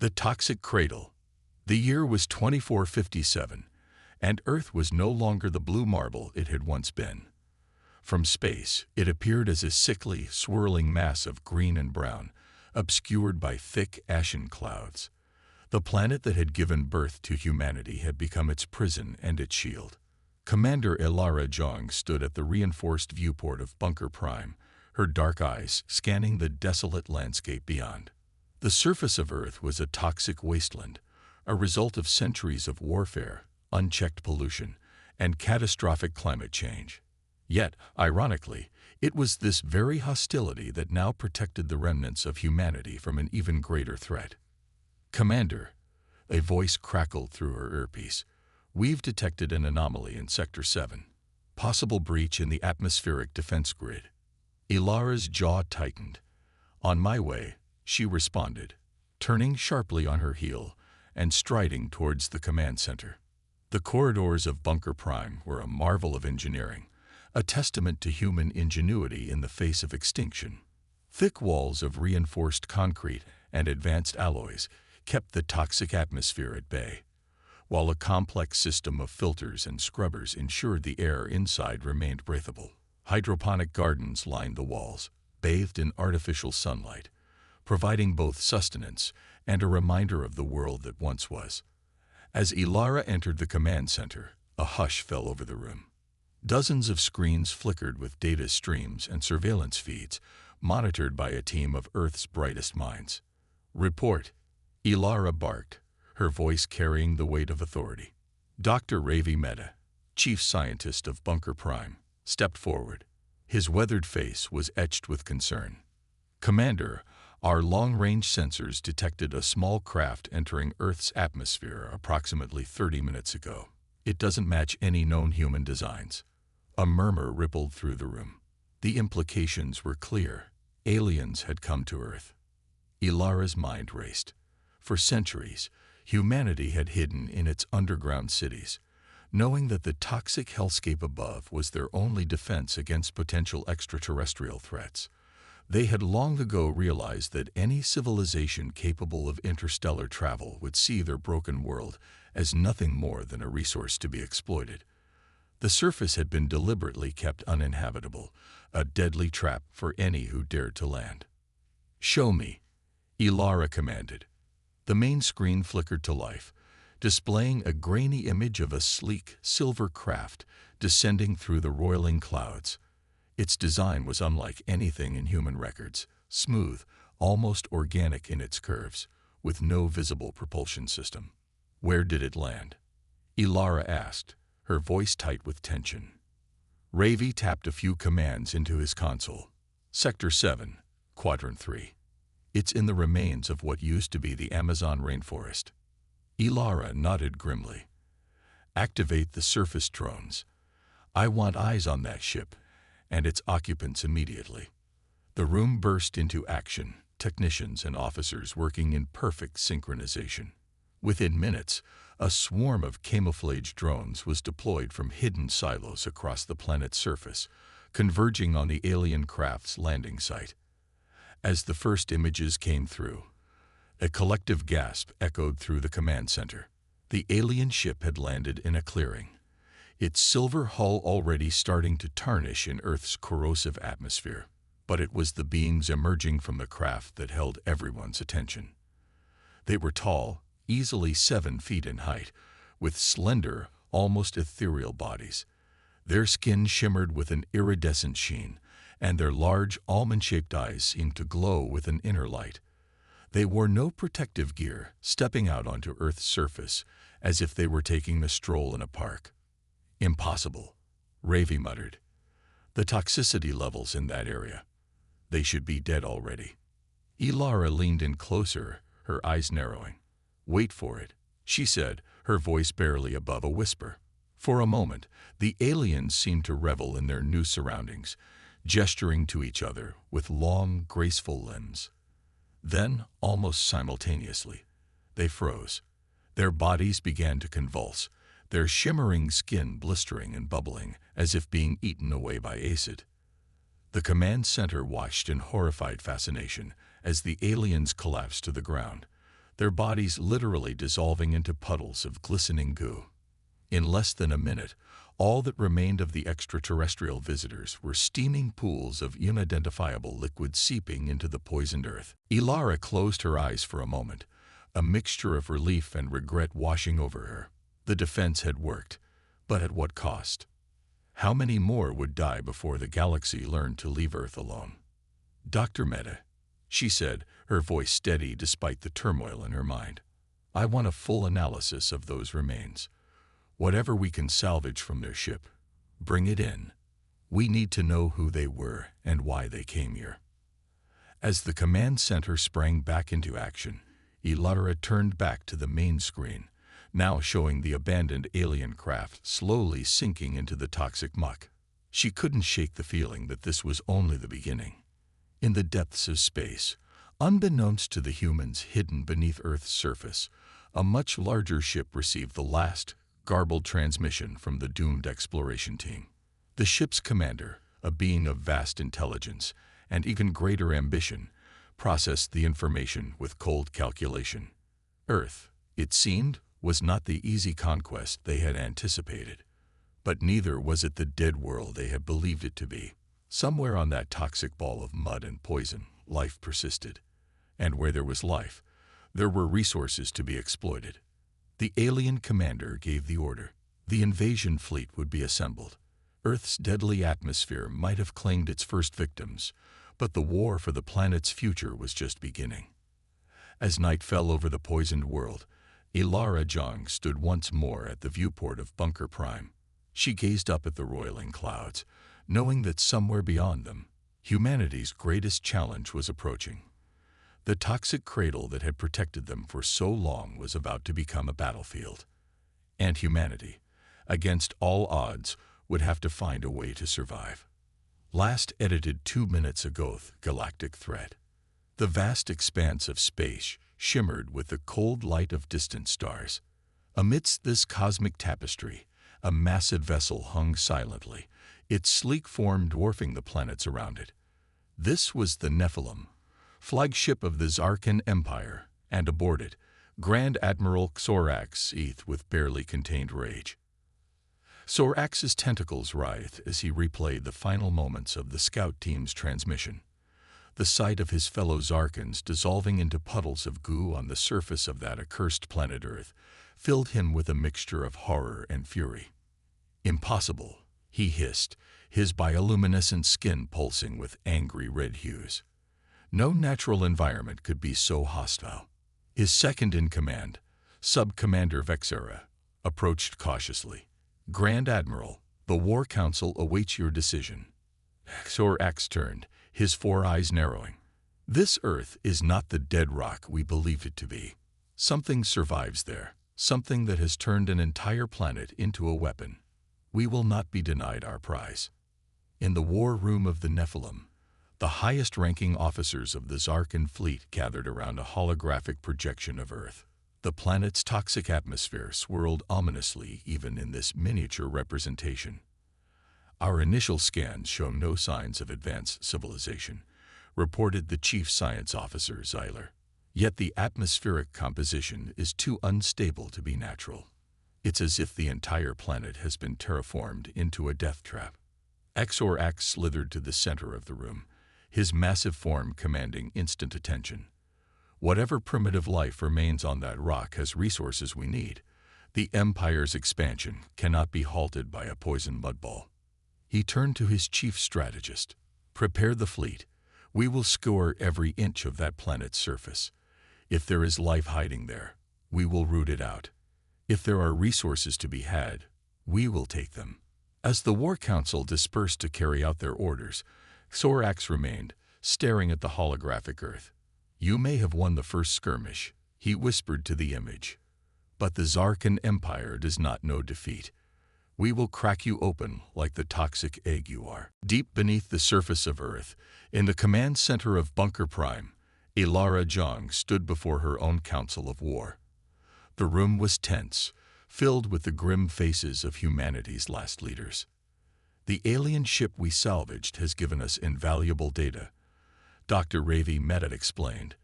The toxic cradle. The year was 2457, and Earth was no longer the blue marble it had once been. From space, it appeared as a sickly, swirling mass of green and brown, obscured by thick, ashen clouds. The planet that had given birth to humanity had become its prison and its shield. Commander Ilara Jong stood at the reinforced viewport of Bunker Prime, her dark eyes scanning the desolate landscape beyond. The surface of Earth was a toxic wasteland, a result of centuries of warfare, unchecked pollution, and catastrophic climate change. Yet, ironically, it was this very hostility that now protected the remnants of humanity from an even greater threat. "Commander," a voice crackled through her earpiece, "we've detected an anomaly in Sector 7. Possible breach in the atmospheric defense grid." Ilara's jaw tightened. "On my way," she responded, turning sharply on her heel and striding towards the command center. The corridors of Bunker Prime were a marvel of engineering, a testament to human ingenuity in the face of extinction. Thick walls of reinforced concrete and advanced alloys kept the toxic atmosphere at bay, while a complex system of filters and scrubbers ensured the air inside remained breathable. Hydroponic gardens lined the walls, bathed in artificial sunlight, providing both sustenance and a reminder of the world that once was. As Ilara entered the command center, a hush fell over the room. Dozens of screens flickered with data streams and surveillance feeds, monitored by a team of Earth's brightest minds. "Report," Ilara barked, her voice carrying the weight of authority. Dr. Ravi Mehta, chief scientist of Bunker Prime, stepped forward. His weathered face was etched with concern. "Commander, our long-range sensors detected a small craft entering Earth's atmosphere approximately 30 minutes ago. It doesn't match any known human designs." A murmur rippled through the room. The implications were clear. Aliens had come to Earth. Ilara's mind raced. For centuries, humanity had hidden in its underground cities, knowing that the toxic hellscape above was their only defense against potential extraterrestrial threats. They had long ago realized that any civilization capable of interstellar travel would see their broken world as nothing more than a resource to be exploited. The surface had been deliberately kept uninhabitable, a deadly trap for any who dared to land. "Show me," Ilara commanded. The main screen flickered to life, displaying a grainy image of a sleek, silver craft descending through the roiling clouds. Its design was unlike anything in human records, smooth, almost organic in its curves, with no visible propulsion system. "Where did it land?" Ilara asked, her voice tight with tension. Ravi tapped a few commands into his console. "Sector 7, Quadrant 3. It's in the remains of what used to be the Amazon rainforest." Ilara nodded grimly. "Activate the surface drones. I want eyes on that ship and its occupants immediately." The room burst into action, technicians and officers working in perfect synchronization. Within minutes, a swarm of camouflage drones was deployed from hidden silos across the planet's surface, converging on the alien craft's landing site. As the first images came through, a collective gasp echoed through the command center. The alien ship had landed in a clearing, its silver hull already starting to tarnish in Earth's corrosive atmosphere. But it was the beings emerging from the craft that held everyone's attention. They were tall, easily 7 feet in height, with slender, almost ethereal bodies. Their skin shimmered with an iridescent sheen, and their large, almond-shaped eyes seemed to glow with an inner light. They wore no protective gear, stepping out onto Earth's surface as if they were taking a stroll in a park. "Impossible," Ravi muttered. "The toxicity levels in that area. They should be dead already." Ilara leaned in closer, her eyes narrowing. "Wait for it," she said, her voice barely above a whisper. For a moment, the aliens seemed to revel in their new surroundings, gesturing to each other with long, graceful limbs. Then, almost simultaneously, they froze. Their bodies began to convulse, their shimmering skin blistering and bubbling as if being eaten away by acid. The command center watched in horrified fascination as the aliens collapsed to the ground, their bodies literally dissolving into puddles of glistening goo. In less than a minute, all that remained of the extraterrestrial visitors were steaming pools of unidentifiable liquid seeping into the poisoned earth. Ilara closed her eyes for a moment, a mixture of relief and regret washing over her. The defense had worked, but at what cost? How many more would die before the galaxy learned to leave Earth alone? Dr. Mehta, she said, her voice steady despite the turmoil in her mind. I want a full analysis of those remains. Whatever we can salvage from their ship, bring it in. We need to know who they were and why they came here. As the command center sprang back into action, Ilara turned back to the main screen, now showing the abandoned alien craft slowly sinking into the toxic muck. She couldn't shake the feeling that this was only the beginning. In the depths of space, unbeknownst to the humans hidden beneath Earth's surface, a much larger ship received the last, garbled transmission from the doomed exploration team. The ship's commander, a being of vast intelligence and even greater ambition, processed the information with cold calculation. Earth, it seemed, was not the easy conquest they had anticipated, but neither was it the dead world they had believed it to be. Somewhere on that toxic ball of mud and poison, life persisted. And where there was life, there were resources to be exploited. The alien commander gave the order. The invasion fleet would be assembled. Earth's deadly atmosphere might have claimed its first victims, but the war for the planet's future was just beginning. As night fell over the poisoned world, Ilara Jong stood once more at the viewport of Bunker Prime. She gazed up at the roiling clouds, knowing that somewhere beyond them, humanity's greatest challenge was approaching. The toxic cradle that had protected them for so long was about to become a battlefield. And humanity, against all odds, would have to find a way to survive. Last edited 2 minutes ago, galactic threat. The vast expanse of space shimmered with the cold light of distant stars. Amidst this cosmic tapestry, a massive vessel hung silently, its sleek form dwarfing the planets around it. This was the Nephilim, flagship of the Zarkan Empire, and aboard it, Grand Admiral Xorax seethed with barely contained rage. Xorax's tentacles writhed as he replayed the final moments of the scout team's transmission. The sight of his fellow Zarkans dissolving into puddles of goo on the surface of that accursed planet Earth filled him with a mixture of horror and fury. Impossible, he hissed, his bioluminescent skin pulsing with angry red hues. No natural environment could be so hostile. His second-in-command, Sub-Commander Vexera, approached cautiously. Grand Admiral, the War Council awaits your decision. Xorax turned, his 4 eyes narrowing. This Earth is not the dead rock we believed it to be. Something survives there, something that has turned an entire planet into a weapon. We will not be denied our prize. In the war room of the Nephilim, the highest-ranking officers of the Zarkan fleet gathered around a holographic projection of Earth. The planet's toxic atmosphere swirled ominously even in this miniature representation. Our initial scans show no signs of advanced civilization, reported the chief science officer, Zyler. Yet the atmospheric composition is too unstable to be natural. It's as if the entire planet has been terraformed into a death trap. Xorax slithered to the center of the room, his massive form commanding instant attention. Whatever primitive life remains on that rock has resources we need. The Empire's expansion cannot be halted by a poisoned mudball. He turned to his chief strategist. Prepare the fleet. We will scour every inch of that planet's surface. If there is life hiding there, we will root it out. If there are resources to be had, we will take them. As the War Council dispersed to carry out their orders, Xorax remained, staring at the holographic Earth. You may have won the first skirmish, he whispered to the image. But the Zarkan Empire does not know defeat. We will crack you open like the toxic egg you are. Deep beneath the surface of Earth, in the command center of Bunker Prime, Ilara Jong stood before her own council of war. The room was tense, filled with the grim faces of humanity's last leaders. The alien ship we salvaged has given us invaluable data, Dr. Ravi Mehta explained,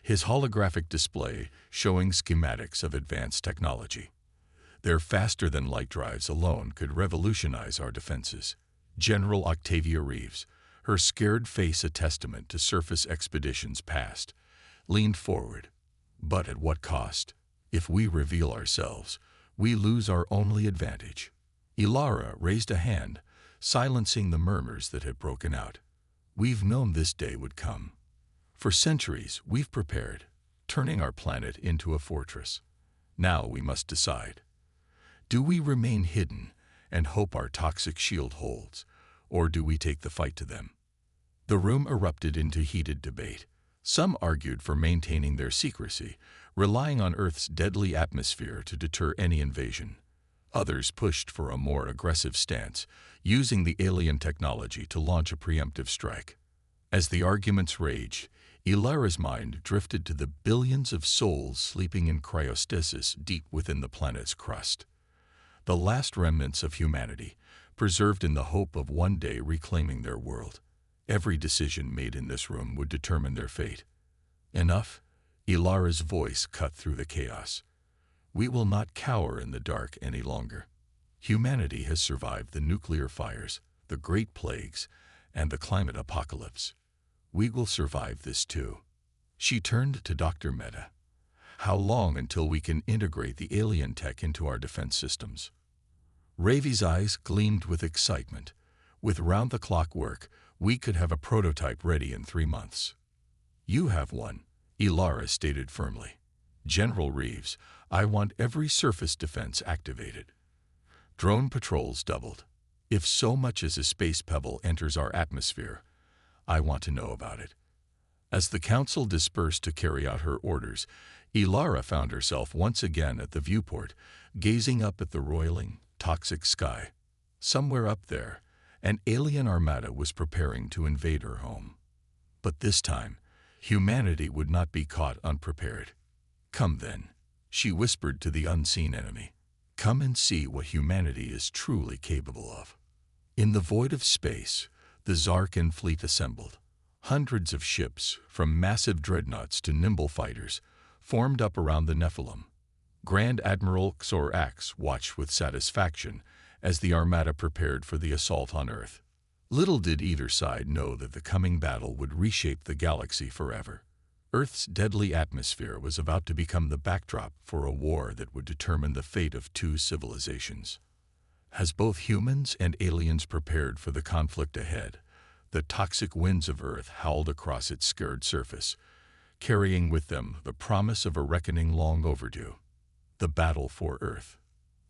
his holographic display showing schematics of advanced technology. Their faster-than-light drives alone could revolutionize our defenses. General Octavia Reeves, her scared face a testament to surface expeditions past, leaned forward. But at what cost? If we reveal ourselves, we lose our only advantage. Ilara raised a hand, silencing the murmurs that had broken out. We've known this day would come. For centuries, we've prepared, turning our planet into a fortress. Now we must decide. Do we remain hidden and hope our toxic shield holds, or do we take the fight to them? The room erupted into heated debate. Some argued for maintaining their secrecy, relying on Earth's deadly atmosphere to deter any invasion. Others pushed for a more aggressive stance, using the alien technology to launch a preemptive strike. As the arguments raged, Ilara's mind drifted to the billions of souls sleeping in cryostasis deep within the planet's crust. The last remnants of humanity, preserved in the hope of one day reclaiming their world. Every decision made in this room would determine their fate. Enough? Ilara's voice cut through the chaos. We will not cower in the dark any longer. Humanity has survived the nuclear fires, the great plagues, and the climate apocalypse. We will survive this too. She turned to Dr. Mehta. How long until we can integrate the alien tech into our defense systems? Ravi's eyes gleamed with excitement. With round-the-clock work, we could have a prototype ready in 3 months. You have one, Ilara stated firmly. General Reeves, I want every surface defense activated. Drone patrols doubled. If so much as a space pebble enters our atmosphere, I want to know about it. As the council dispersed to carry out her orders, Ilara found herself once again at the viewport, gazing up at the roiling, toxic sky. Somewhere up there, an alien armada was preparing to invade her home. But this time, humanity would not be caught unprepared. Come then, she whispered to the unseen enemy. Come and see what humanity is truly capable of. In the void of space, the Zarkin fleet assembled. Hundreds of ships, from massive dreadnoughts to nimble fighters, formed up around the Nephilim. Grand Admiral Xorax watched with satisfaction as the armada prepared for the assault on Earth. Little did either side know that the coming battle would reshape the galaxy forever. Earth's deadly atmosphere was about to become the backdrop for a war that would determine the fate of 2 civilizations. As both humans and aliens prepared for the conflict ahead, the toxic winds of Earth howled across its scarred surface, carrying with them the promise of a reckoning long overdue. The battle for Earth.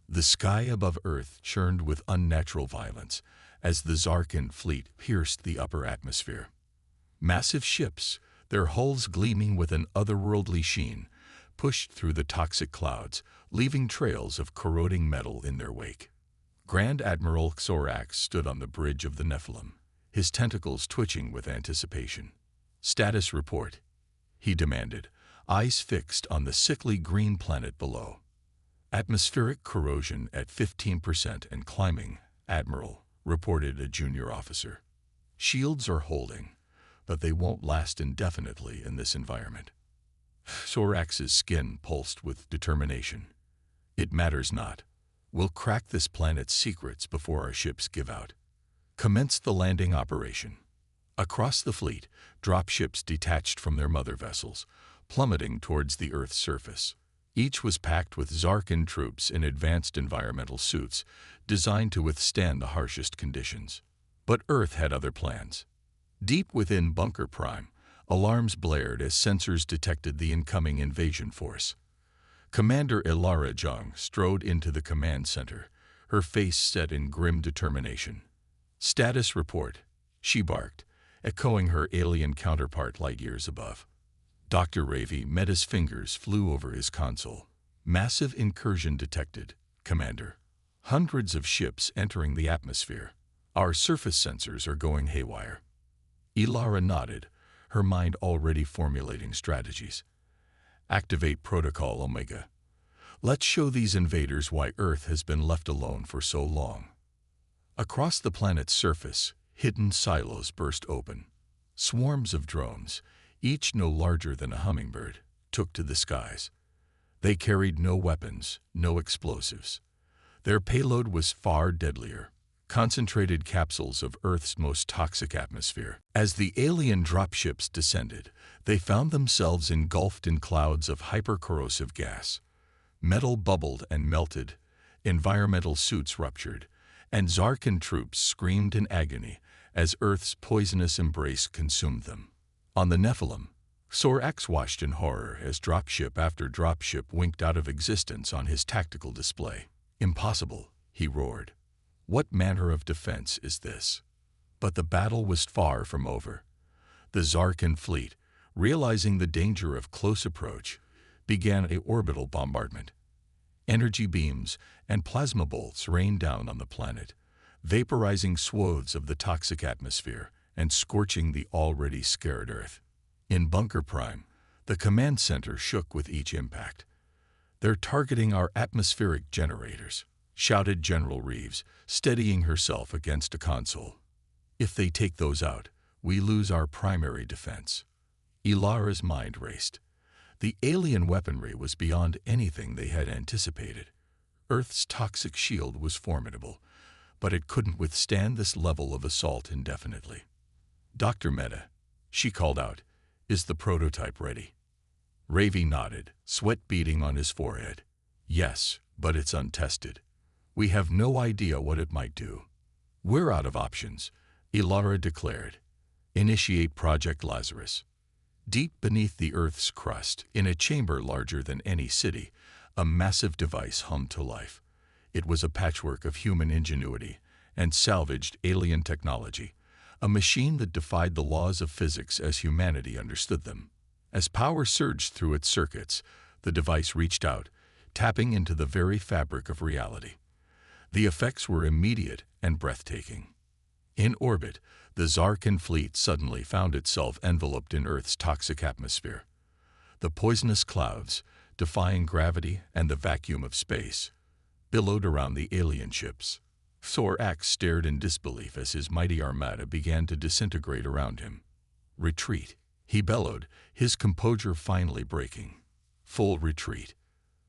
The sky above Earth churned with unnatural violence as the Zarkin fleet pierced the upper atmosphere. Massive ships, their hulls gleaming with an otherworldly sheen, pushed through the toxic clouds, leaving trails of corroding metal in their wake. Grand Admiral Xorax stood on the bridge of the Nephilim, his tentacles twitching with anticipation. Status report, he demanded, eyes fixed on the sickly green planet below. Atmospheric corrosion at 15% and climbing, Admiral, reported a junior officer. Shields are holding, but they won't last indefinitely in this environment. Xorax's skin pulsed with determination. It matters not. We'll crack this planet's secrets before our ships give out. Commence the landing operation. Across the fleet, dropships detached from their mother vessels, plummeting towards the Earth's surface. Each was packed with Zarkin troops in advanced environmental suits designed to withstand the harshest conditions. But Earth had other plans. Deep within Bunker Prime, alarms blared as sensors detected the incoming invasion force. Commander Ilara Jung strode into the command center, her face set in grim determination. Status report, she barked, echoing her alien counterpart light years above. Dr. Ravi Mehta's fingers flew over his console. Massive incursion detected, Commander. Hundreds of ships entering the atmosphere. Our surface sensors are going haywire. Ilara nodded, her mind already formulating strategies. Activate Protocol Omega. Let's show these invaders why Earth has been left alone for so long. Across the planet's surface, hidden silos burst open. Swarms of drones, each no larger than a hummingbird, took to the skies. They carried no weapons, no explosives. Their payload was far deadlier, concentrated capsules of Earth's most toxic atmosphere. As the alien dropships descended, they found themselves engulfed in clouds of hypercorrosive gas. Metal bubbled and melted, environmental suits ruptured, and Zarkan troops screamed in agony as Earth's poisonous embrace consumed them. On the Nephilim, Sorax watched in horror as dropship after dropship winked out of existence on his tactical display. "Impossible," he roared. "What manner of defense is this?" But the battle was far from over. The Zarkan fleet, realizing the danger of close approach, began an orbital bombardment. Energy beams and plasma bolts rained down on the planet, vaporizing swathes of the toxic atmosphere and scorching the already scared Earth. In Bunker Prime, the command center shook with each impact. "They're targeting our atmospheric generators," shouted General Reeves, steadying herself against a console. "If they take those out, we lose our primary defense." Ilara's mind raced. The alien weaponry was beyond anything they had anticipated. Earth's toxic shield was formidable, but it couldn't withstand this level of assault indefinitely. "Dr. Mehta," she called out, "is the prototype ready?" Ravi nodded, sweat beading on his forehead. "Yes, but it's untested. We have no idea what it might do." "We're out of options," Ilara declared. "Initiate Project Lazarus." Deep beneath the Earth's crust, in a chamber larger than any city, a massive device hummed to life. It was a patchwork of human ingenuity and salvaged alien technology, a machine that defied the laws of physics as humanity understood them. As power surged through its circuits, the device reached out, tapping into the very fabric of reality. The effects were immediate and breathtaking. In orbit, the Zarkan fleet suddenly found itself enveloped in Earth's toxic atmosphere. The poisonous clouds, defying gravity and the vacuum of space, billowed around the alien ships. Sorax stared in disbelief as his mighty armada began to disintegrate around him. "Retreat," he bellowed, his composure finally breaking. Full retreat.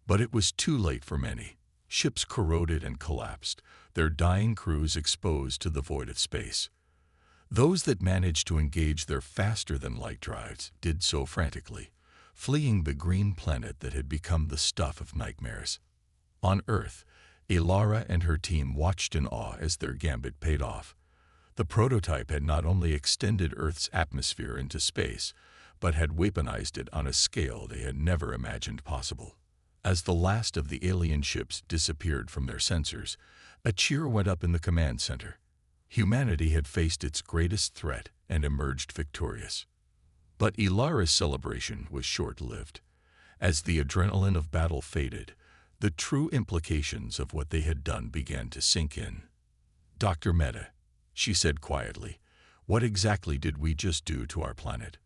But it was too late for many. Ships corroded and collapsed, their dying crews exposed to the void of space. Those that managed to engage their faster-than-light drives did so frantically, fleeing the green planet that had become the stuff of nightmares. On Earth, Ilara and her team watched in awe as their gambit paid off. The prototype had not only extended Earth's atmosphere into space, but had weaponized it on a scale they had never imagined possible. As the last of the alien ships disappeared from their sensors, a cheer went up in the command center. Humanity had faced its greatest threat and emerged victorious. But Ilara's celebration was short-lived. As the adrenaline of battle faded, the true implications of what they had done began to sink in. "Dr. Mehta," she said quietly, "what exactly did we just do to our planet?"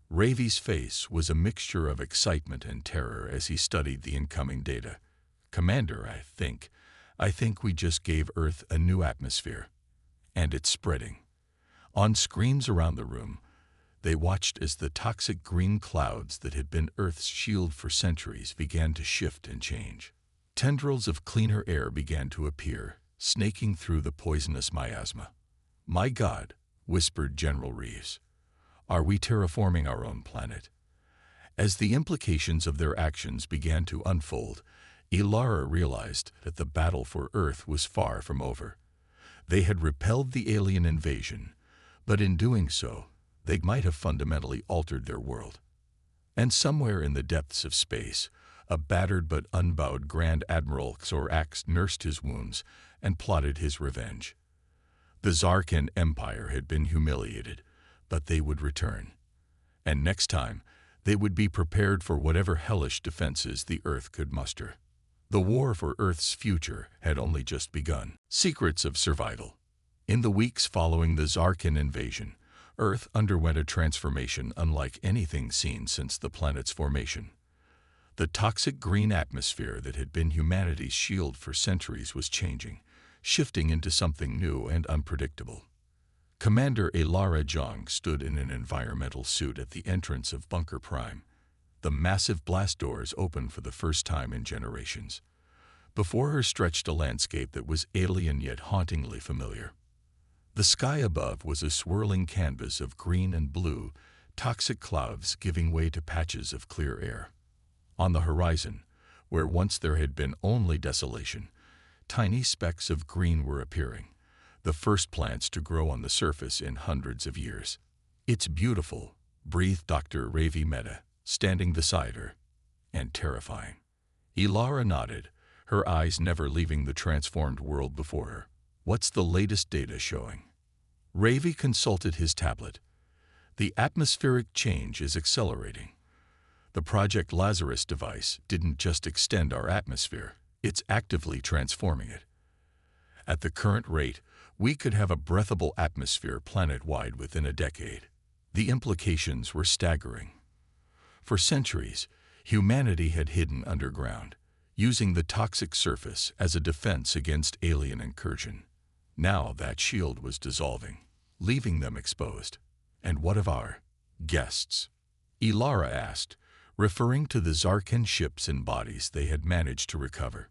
Ravi's face was a mixture of excitement and terror as he studied the incoming data. "Commander, I think we just gave Earth a new atmosphere. And it's spreading." On screens around the room, they watched as the toxic green clouds that had been Earth's shield for centuries began to shift and change. Tendrils of cleaner air began to appear, snaking through the poisonous miasma. "My God," whispered General Reeves. "Are we terraforming our own planet?" As the implications of their actions began to unfold, Ilara realized that the battle for Earth was far from over. They had repelled the alien invasion, but in doing so, they might have fundamentally altered their world. And somewhere in the depths of space, a battered but unbowed Grand Admiral Sorax nursed his wounds and plotted his revenge. The Zarkan Empire had been humiliated, but they would return. And next time, they would be prepared for whatever hellish defenses the Earth could muster. The war for Earth's future had only just begun. Secrets of survival. In the weeks following the Zarkan invasion, Earth underwent a transformation unlike anything seen since the planet's formation. The toxic green atmosphere that had been humanity's shield for centuries was changing, shifting into something new and unpredictable. Commander Elara Jong stood in an environmental suit at the entrance of Bunker Prime. The massive blast doors opened for the first time in generations. Before her stretched a landscape that was alien yet hauntingly familiar. The sky above was a swirling canvas of green and blue, toxic clouds giving way to patches of clear air. On the horizon, where once there had been only desolation, tiny specks of green were appearing, the first plants to grow on the surface in hundreds of years. "It's beautiful," breathed Dr. Ravi Mehta, standing beside her, "and terrifying." Elara nodded, her eyes never leaving the transformed world before her. "What's the latest data showing?" Ravi consulted his tablet. "The atmospheric change is accelerating. The Project Lazarus device didn't just extend our atmosphere, it's actively transforming it. At the current rate, we could have a breathable atmosphere planet-wide within a decade." The implications were staggering. For centuries, humanity had hidden underground, using the toxic surface as a defense against alien incursion. Now that shield was dissolving, leaving them exposed. "And what of our guests?" Elara asked, referring to the Zarkan ships and bodies they had managed to recover.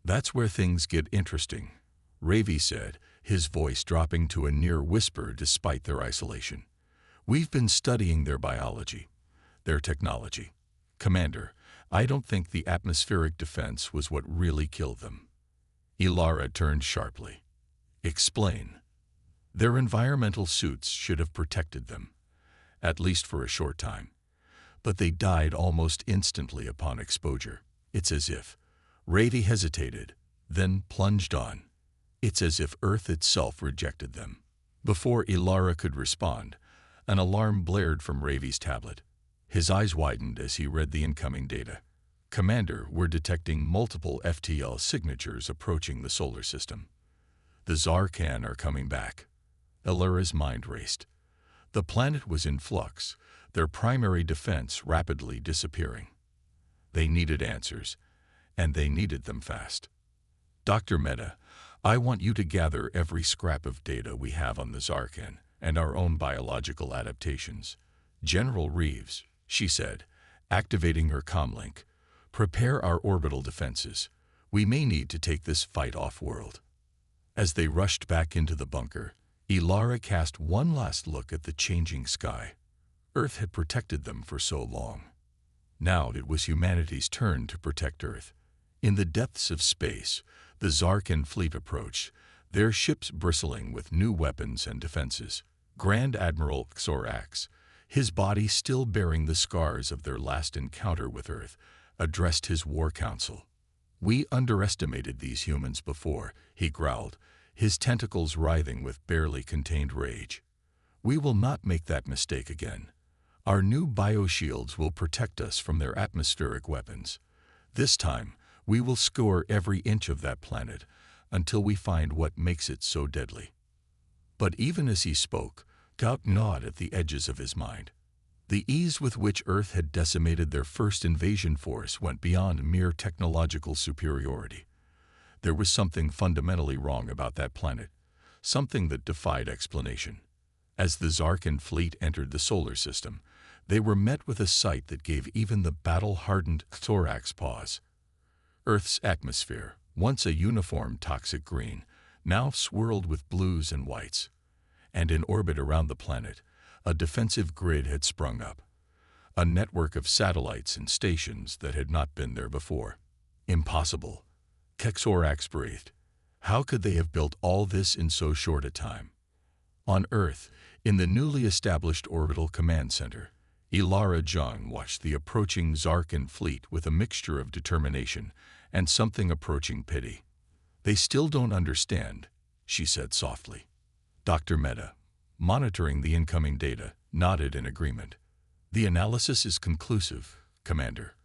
"That's where things get interesting," Ravi said, his voice dropping to a near whisper despite their isolation. "We've been studying their biology, their technology. Commander, I don't think the atmospheric defense was what really killed them." Elara turned sharply. "Explain." "Their environmental suits should have protected them, at least for a short time. But they died almost instantly upon exposure. It's as if—" Ravi hesitated, then plunged on. "It's as if Earth itself rejected them." Before Elara could respond, an alarm blared from Ravi's tablet. His eyes widened as he read the incoming data. "Commander, we're detecting multiple FTL signatures approaching the solar system. The Zarkan are coming back." Elara's mind raced. The planet was in flux, their primary defense rapidly disappearing. They needed answers, and they needed them fast. "Dr. Mehta, I want you to gather every scrap of data we have on the Zarkan and our own biological adaptations." "General Reeves," she said, activating her comlink, "prepare our orbital defenses. We may need to take this fight off-world." As they rushed back into the bunker, Elara cast one last look at the changing sky. Earth had protected them for so long. Now it was humanity's turn to protect Earth. In the depths of space, the Zarkan fleet approached, their ships bristling with new weapons and defenses. Grand Admiral Xorax, his body still bearing the scars of their last encounter with Earth, addressed his war council. "We underestimated these humans before," he growled, his tentacles writhing with barely contained rage. "We will not make that mistake again. Our new bioshields will protect us from their atmospheric weapons. This time, we will scour every inch of that planet until we find what makes it so deadly." But even as he spoke, doubt gnawed at the edges of his mind. The ease with which Earth had decimated their first invasion force went beyond mere technological superiority. There was something fundamentally wrong about that planet, something that defied explanation. As the Zarkan fleet entered the solar system, they were met with a sight that gave even the battle-hardened Xorax pause. Earth's atmosphere, once a uniform toxic green, now swirled with blues and whites. And in orbit around the planet, a defensive grid had sprung up. A network of satellites and stations that had not been there before. "Impossible," Xorax breathed. "How could they have built all this in so short a time?" On Earth, in the newly established orbital command center, Elara Jong watched the approaching Zarkan fleet with a mixture of determination and something approaching pity. "They still don't understand," she said softly. Dr. Mehta, monitoring the incoming data, nodded in agreement. "The analysis is conclusive, Commander.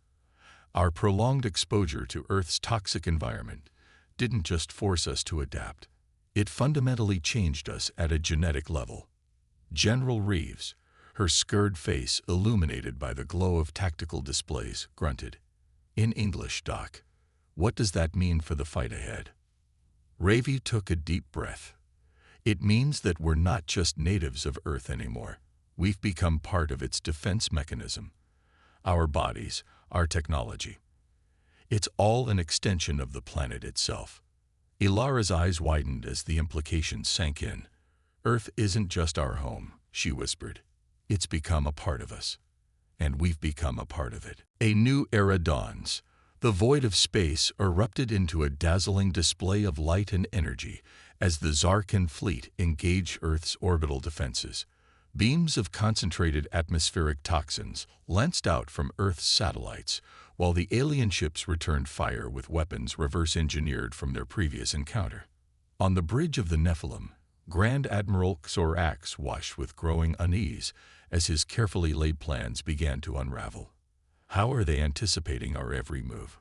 Our prolonged exposure to Earth's toxic environment didn't just force us to adapt. It fundamentally changed us at a genetic level." General Reeves, her scarred face illuminated by the glow of tactical displays, grunted. "In English, Doc, what does that mean for the fight ahead?" Ravi took a deep breath. It means that we're not just natives of Earth anymore. We've become part of its defense mechanism. Our bodies, our technology. It's all an extension of the planet itself. Ilara's eyes widened as the implications sank in. Earth isn't just our home, she whispered. It's become a part of us. And we've become a part of it. A new era dawns. The void of space erupted into a dazzling display of light and energy as the Zarkin fleet engaged Earth's orbital defenses. Beams of concentrated atmospheric toxins lanced out from Earth's satellites, while the alien ships returned fire with weapons reverse-engineered from their previous encounter. On the bridge of the Nephilim, Grand Admiral Xorax watched with growing unease as his carefully laid plans began to unravel. How are they anticipating our every move?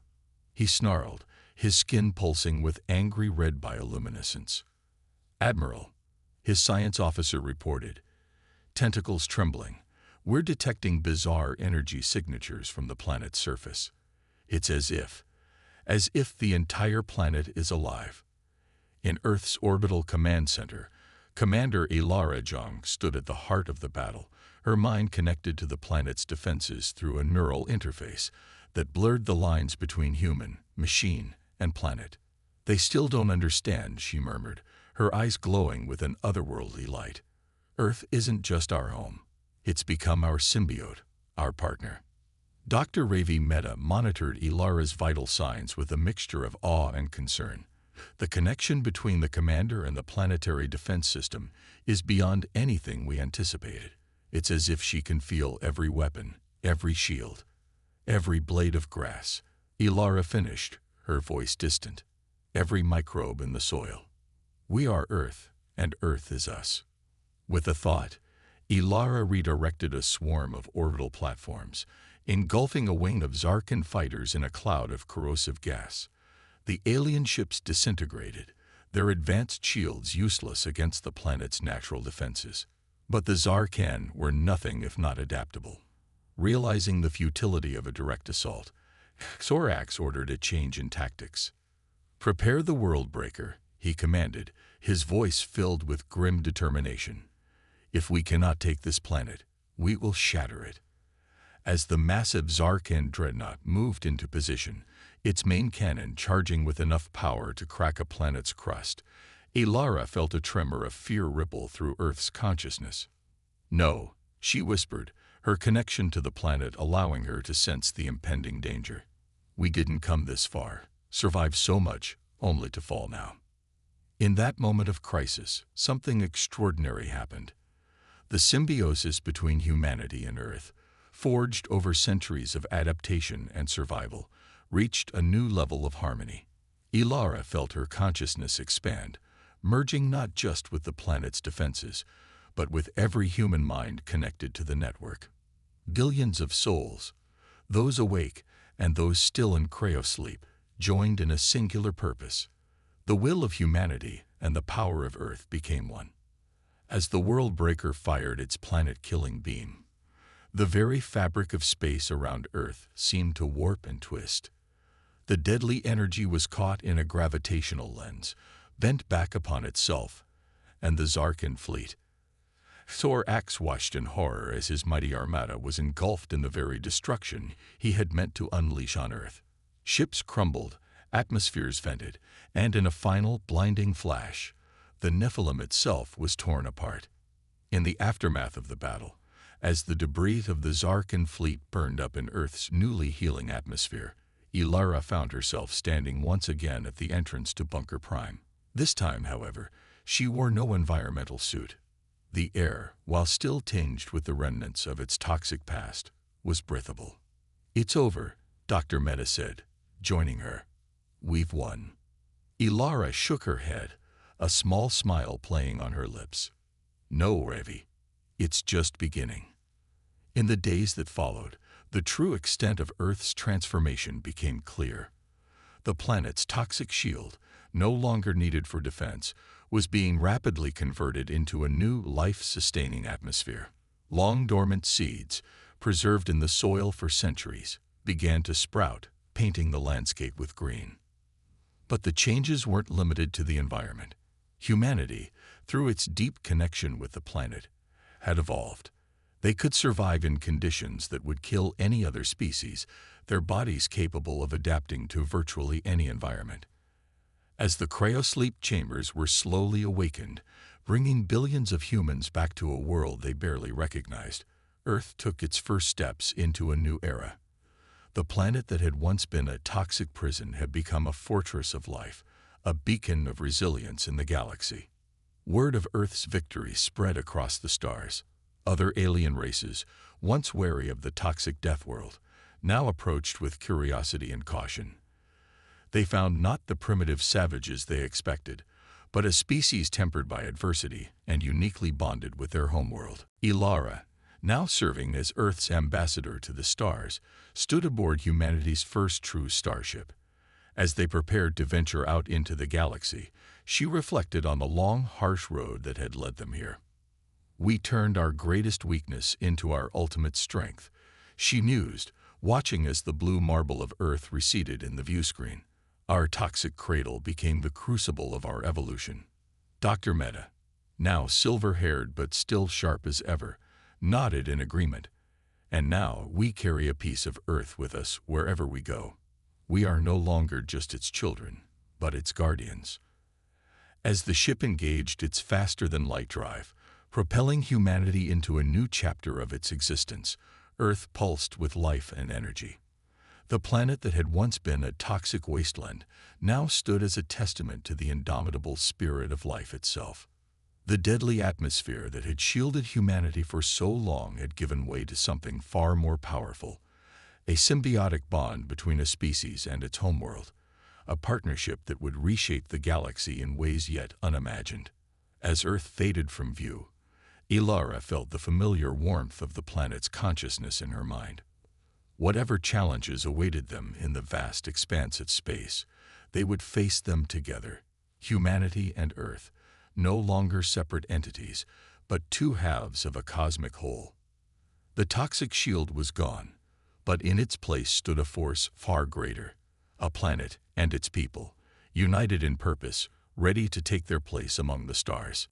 He snarled, his skin pulsing with angry red bioluminescence. Admiral, his science officer reported, tentacles trembling. We're detecting bizarre energy signatures from the planet's surface. It's as if the entire planet is alive. In Earth's orbital command center, Commander Ilara Jong stood at the heart of the battle, her mind connected to the planet's defenses through a neural interface that blurred the lines between human, machine, and planet. They still don't understand, she murmured, her eyes glowing with an otherworldly light. Earth isn't just our home. It's become our symbiote, our partner. Dr. Ravi Mehta monitored Ilara's vital signs with a mixture of awe and concern. The connection between the commander and the planetary defense system is beyond anything we anticipated. It's as if she can feel every weapon, every shield, every blade of grass. Ilara finished, her voice distant. Every microbe in the soil. We are Earth, and Earth is us. With a thought, Ilara redirected a swarm of orbital platforms, engulfing a wing of Zarkin fighters in a cloud of corrosive gas. The alien ships disintegrated, their advanced shields useless against the planet's natural defenses. But the Zarkan were nothing if not adaptable. Realizing the futility of a direct assault, Xorax ordered a change in tactics. "Prepare the world breaker," he commanded, his voice filled with grim determination. "If we cannot take this planet, we will shatter it." As the massive Zarkan dreadnought moved into position, its main cannon charging with enough power to crack a planet's crust, Ilara felt a tremor of fear ripple through Earth's consciousness. "No," she whispered, her connection to the planet allowing her to sense the impending danger. "We didn't come this far, survive so much, only to fall now." In that moment of crisis, something extraordinary happened. The symbiosis between humanity and Earth, forged over centuries of adaptation and survival, reached a new level of harmony. Ilara felt her consciousness expand, merging not just with the planet's defenses, but with every human mind connected to the network. Billions of souls, those awake and those still in cryosleep, joined in a singular purpose. The will of humanity and the power of Earth became one. As the world breaker fired its planet-killing beam, the very fabric of space around Earth seemed to warp and twist. The deadly energy was caught in a gravitational lens, bent back upon itself, and the Zarkin fleet. Xorax watched in horror as his mighty armada was engulfed in the very destruction he had meant to unleash on Earth. Ships crumbled, atmospheres vented, and in a final blinding flash, the Nephilim itself was torn apart. In the aftermath of the battle, as the debris of the Zarkin fleet burned up in Earth's newly healing atmosphere, Ilara found herself standing once again at the entrance to Bunker Prime. This time, however, she wore no environmental suit. The air, while still tinged with the remnants of its toxic past, was breathable. "It's over," Dr. Mehta said, joining her. "We've won." Ilara shook her head, a small smile playing on her lips. "No, Ravi, it's just beginning." In the days that followed, the true extent of Earth's transformation became clear. The planet's toxic shield, no longer needed for defense, was being rapidly converted into a new life-sustaining atmosphere. Long-dormant seeds, preserved in the soil for centuries, began to sprout, painting the landscape with green. But the changes weren't limited to the environment. Humanity, through its deep connection with the planet, had evolved. They could survive in conditions that would kill any other species, their bodies capable of adapting to virtually any environment. As the cryosleep chambers were slowly awakened, bringing billions of humans back to a world they barely recognized, Earth took its first steps into a new era. The planet that had once been a toxic prison had become a fortress of life, a beacon of resilience in the galaxy. Word of Earth's victory spread across the stars. Other alien races, once wary of the toxic death world, now approached with curiosity and caution. They found not the primitive savages they expected, but a species tempered by adversity and uniquely bonded with their homeworld. Ilara, now serving as Earth's ambassador to the stars, stood aboard humanity's first true starship. As they prepared to venture out into the galaxy, she reflected on the long, harsh road that had led them here. "We turned our greatest weakness into our ultimate strength," she mused, watching as the blue marble of Earth receded in the viewscreen. "Our toxic cradle became the crucible of our evolution." Dr. Mehta, now silver-haired but still sharp as ever, nodded in agreement. "And now we carry a piece of Earth with us wherever we go. We are no longer just its children, but its guardians." As the ship engaged its faster-than-light drive, propelling humanity into a new chapter of its existence, Earth pulsed with life and energy. The planet that had once been a toxic wasteland now stood as a testament to the indomitable spirit of life itself. The deadly atmosphere that had shielded humanity for so long had given way to something far more powerful, a symbiotic bond between a species and its homeworld, a partnership that would reshape the galaxy in ways yet unimagined. As Earth faded from view, Ilara felt the familiar warmth of the planet's consciousness in her mind. Whatever challenges awaited them in the vast expanse of space, they would face them together, humanity and Earth, no longer separate entities, but two halves of a cosmic whole. The toxic shield was gone, but in its place stood a force far greater, a planet and its people, united in purpose, ready to take their place among the stars.